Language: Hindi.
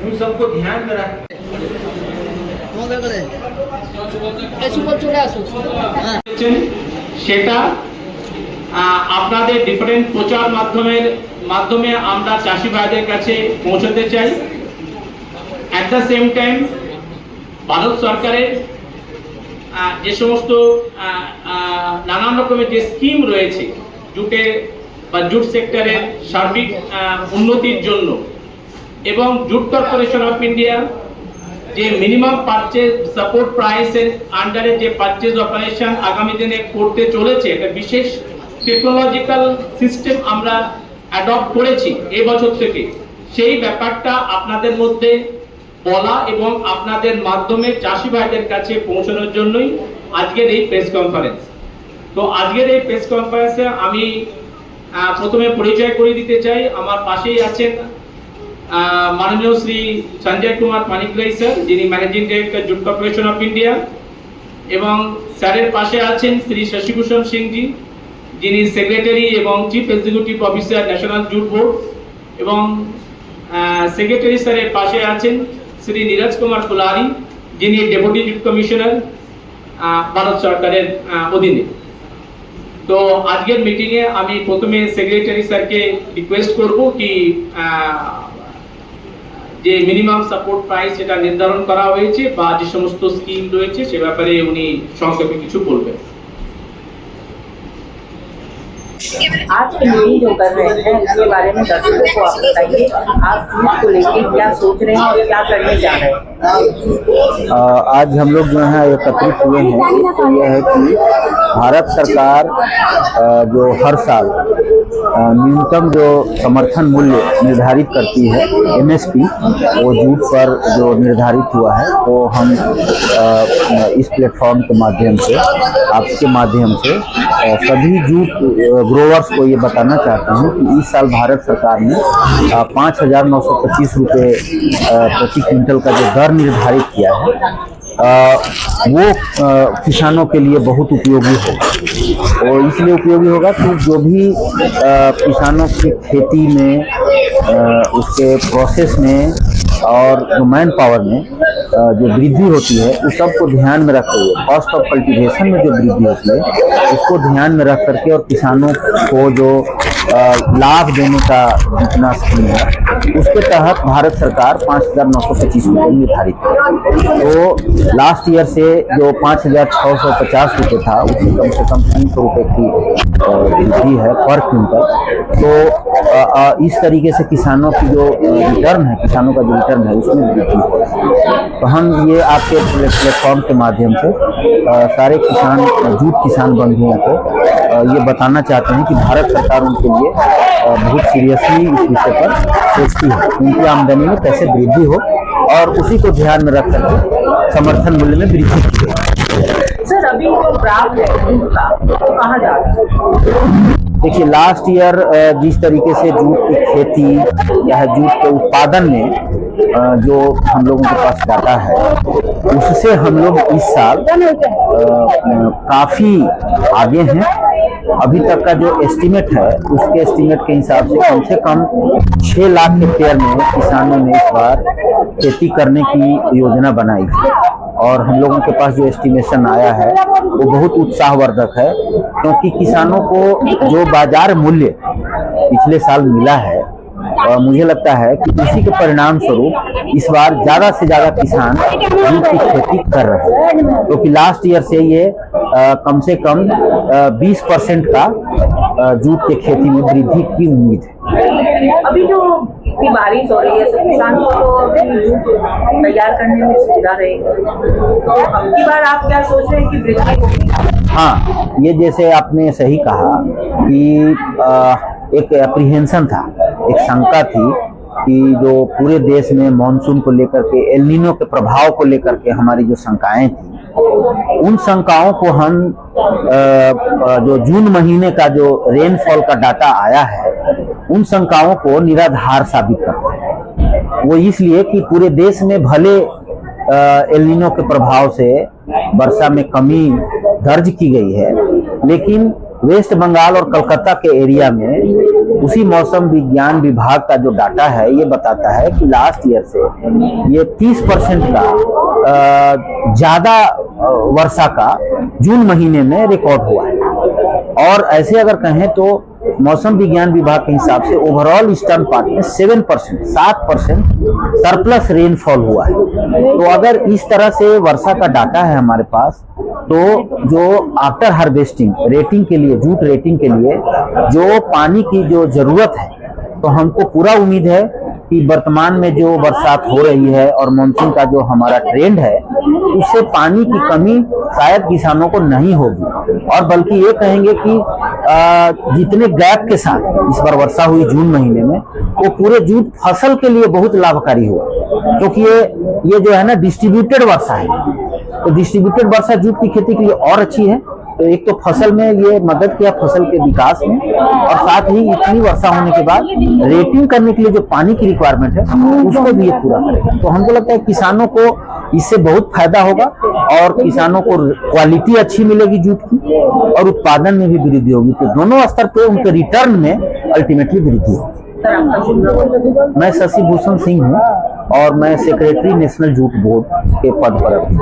उन सबको ध्यान में रख সেটা আপনাদের ডিফারেন্ট প্রচার মাধ্যমে আমরা চাষি ভাইদের কাছে পৌঁছাতে চাই। At the same time Bharat সরকারের যে সমস্ত নানান রকমের যে স্কিম রয়েছে জুটের বা জুট সেক্টরের সার্বিক উন্নতির জন্য, এবং জুট কর্পোরেশন অফ ইন্ডিয়া যে মিনিমাম পারচেজ সাপোর্ট প্রাইসের আন্ডারে যে পারচেজ অপারেশন আগামী দিনে করতে চলেছে, একটা বিশেষ টেকনোলজিক্যাল সিস্টেম আমরা অ্যাডপ্ট করেছি এই বছর থেকে, সেই ব্যাপারটা আপনাদের মধ্যে বলা এবং আপনাদের মাধ্যমে চাষি ভাইদের কাছে পৌঁছানোর জন্যই আজকের এই প্রেস কনফারেন্স। তো আজকের এই প্রেস কনফারেন্সে আমি প্রথমে পরিচয় করে দিতে চাই। আমার পাশেই আছেন মাননীয় শ্রী সঞ্জয় কুমার পানিগ্রাহী স্যার, যিনি managing director jute corporation of India, এবং স্যারের পাশে আছেন শ্রী শশিভূষণ সিংজি, যিনি সেক্রেটারি এবং chief executive officer national jute board, এবং সেক্রেটারি স্যারের পাশে আছেন শ্রী নীরজ কুমার কুলারি, যিনি ডেপুটি জুট কমিশনার ভারত সরকারের অধীনে। তো আজকের মিটিংয়ে আমি প্রথমে সেক্রেটারি স্যারকে রিকোয়েস্ট করব কি যে মিনিমাম সাপোর্ট প্রাইস যেটা নির্ধারণ করা হয়েছে বা যে সমস্ত স্কিম রয়েছে সে ব্যাপারে উনি সংক্ষেপে কিছু বলবেন। आज की मीटिंग जो कर रहे हैं उसके बारे में दर्शकों को आप बताइए, आप जूट को लेकर क्या सोच रहे हैं और क्या करने जा रहे हैं। आज हम लोग जो है एकत्रित हुए हैं, तो यह है कि भारत सरकार जो हर साल न्यूनतम जो समर्थन मूल्य निर्धारित करती है एमएसपी, वो जूट पर जो निर्धारित हुआ है, तो हम इस प्लेटफॉर्म के माध्यम से, आपके माध्यम से सभी जूट ग्रोवर्स को ये बताना चाहते हैं कि इस साल भारत सरकार ने 5,925 रुपये प्रति क्विंटल का जो दर निर्धारित किया है, वो किसानों के लिए बहुत उपयोगी होगा। और इसलिए उपयोगी होगा कि जो भी किसानों की खेती में, उसके प्रोसेस में और जो मैन पावर में जो वृद्धि होती है, उस सब को ध्यान में रखते हुए, कॉस्ट ऑफ कल्टीवेशन में जो वृद्धि होती है उसको ध्यान में रख करके, और किसानों को जो लाभ देने का जितना स्कीम है उसके तहत भारत सरकार 5,925 रुपये निर्धारित है। तो लास्ट ईयर से जो 5,650 रुपये था, उसमें कम से कम 300 रुपये की वृद्धि है पर क्विंटल। तो इस तरीके से किसानों की जो रिटर्न है, किसानों का जो रिटर्न है उसमें वृद्धि हो रही है। तो हम ये आपके प्लेटफॉर्म के माध्यम से सारे किसान, जूट किसान बंधुओं को ये बताना चाहते हैं कि भारत सरकार उनके लिए बहुत सीरियसली इस विषय पर सोचती है, उनकी आमदनी में कैसे वृद्धि हो और उसी को ध्यान में रख करके समर्थन मूल्य में वृद्धि की है। सर, अभी जो ग्राफ है उनका तो कहाँ जा रहा है? देखिए, लास्ट ईयर जिस तरीके से जूट की खेती या जूट के उत्पादन में जो हम लोगों के पास डाटा है, उससे हम लोग इस साल काफी आगे हैं। अभी तक का जो एस्टीमेट है, उसके एस्टीमेट के हिसाब से कम 6 लाख हेक्टेयर में किसानों ने इस बार खेती करने की योजना बनाई है। और हम लोगों के पास जो एस्टिमेशन आया है वो बहुत उत्साहवर्धक है, क्योंकि किसानों को जो बाजार मूल्य पिछले साल मिला है, मुझे लगता है कि इसी के परिणाम स्वरूप इस बार ज्यादा से ज्यादा किसान जूट की खेती कर रहे हैं, क्योंकि लास्ट ईयर से ये कम से कम 20% का जूट की खेती में वृद्धि की उम्मीद है। अभी जो बारिश हो रही है, किसान को तो जूट तैयार करने में सुविधा रहेगी, तो अब की बार आप क्या सोच रहे हैं कि वृद्धि होगी? हाँ, ये जैसे आपने सही कहा कि एक एप्रीहेंशन था, एक शंका थी कि जो पूरे देश में मॉनसून को लेकर के, एल नीनो के प्रभाव को लेकर के हमारी जो शंकाएं थी, उन शंकाओं को हम जो जून महीने का जो रेनफॉल का डाटा आया है, उन शंकाओं को निराधार साबित करते हैं। वो इसलिए कि पूरे देश में भले एल नीनो के प्रभाव से वर्षा में कमी दर्ज की गई है, लेकिन वेस्ट बंगाल और कलकत्ता के एरिया में उसी मौसम विज्ञान विभाग का जो डाटा है ये बताता है कि लास्ट ईयर से ये 30% का ज्यादा वर्षा का जून महीने में रिकॉर्ड हुआ है। और ऐसे अगर कहें तो मौसम विज्ञान विभाग के हिसाब से ओवरऑल ईस्टर्न पार्ट में 7% सरप्लस रेनफॉल हुआ है। तो अगर इस तरह से वर्षा का डाटा है हमारे पास, तो जो आफ्टर हार्वेस्टिंग रेटिंग के लिए, जूट रेटिंग के लिए जो पानी की जो जरूरत है, तो हमको पूरा उम्मीद है कि वर्तमान में जो बरसात हो रही है और मानसून का जो हमारा ट्रेंड है, उससे पानी की कमी शायद किसानों को नहीं होगी। और बल्कि ये कहेंगे कि जितने गैप के साथ इस बार वर्षा हुई जून महीने में, वो पूरे जूट फसल के लिए बहुत लाभकारी हुआ, क्योंकि ये जो है ना डिस्ट्रीब्यूटेड वर्षा है। तो डिस्ट्रीब्यूटेड वर्षा जूट की खेती के लिए और अच्छी है। तो एक तो फसल में ये मदद किया, फसल के विकास में, और साथ ही इतनी वर्षा होने के बाद रेटिंग करने के लिए जो पानी की रिक्वायरमेंट है उसको भी ये पूरा करेगा। तो हमको लगता है किसानों को इससे बहुत फायदा होगा और किसानों को क्वालिटी अच्छी मिलेगी जूट की और उत्पादन में भी वृद्धि होगी। तो दोनों स्तर पे उनके रिटर्न में अल्टीमेटली वृद्धि होगी। मैं शशि भूषण सिंह हूँ और मैं सेक्रेटरी नेशनल जूट बोर्ड के पद पर हूँ।